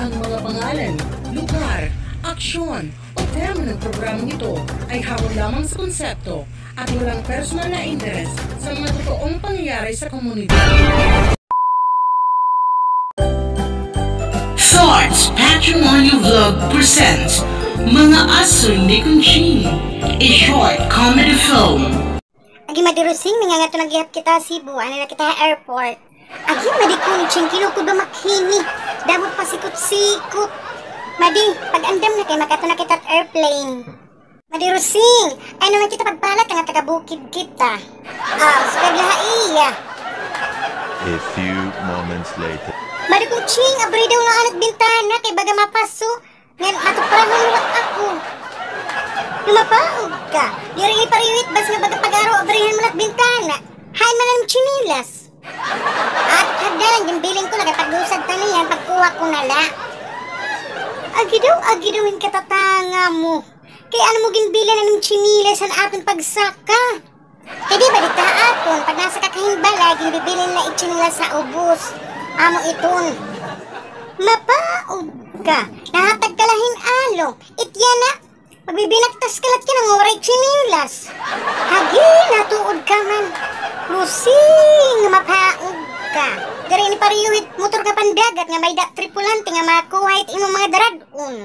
Ang mga pangalan, lugar, aksyon o tema ng programang ito ay hakot lamang sa konsepto at walang personal na interes sa mga totoong pangyayari sa komunidad. Thoughts Patrimonial Vlog presents Mga Asoy ni Kunching, a short comedy film. Agi madirusing, nga ito nag-ihap kita Cebu, ano na kita airport. Agi madikunching, kinukod ba makhini, damot pa sikot-sikot. Madi, pag-andam na kayo, makato na kita at airplane. Madirusing, ay naman kita pagpalat, nga taga-bukid kita. Sukad laha iya. A few moments later. Madikunching, abri daw nga anak bintana, kay baga mapaso. Ngayon, matuprahon luwat ako. Lumapaog ka. Diri ipariwit bas nga baga pag-araw, abrihan mo na't bintana. Hain man ang chinilas. At hagdanan, yung bilin ko, nagapag-usad taniyan, pagkuha ko nala. Agi daw yung katatanga mo. Kaya ano mo ginbilan ng chinilas ang ating pagsaka? Kaya di ba dita aton, pag nasa kakahimbala, ginbibilin na ichinilas sa ubos. Amo iton. Mapaog ka. Nahatag ka lahin alo. Itya na. Magbibinagtas kalat ka ng oray chinilas. Hagi, natuod ka man. Lusing, mapaog ka. Dari ni pariyuhit motor ka pandagat nga may tripulante nga makuhait imong mga daradun.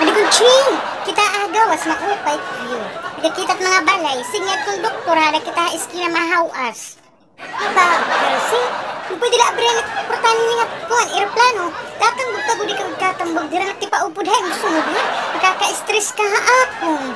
Madikunching, kita agawas maupay view. Pagkakita't mga balay, sinyat kong doktor hala kita iskina mahawas. Mapaog ka, Lusing. Kung pwede na abri na portanin nga kuhan, aeroplano, tatambog ka gudi ka tatambog, dira na tipaupo dahil, gusto mo ba? Nakaka-stress ka ha akong.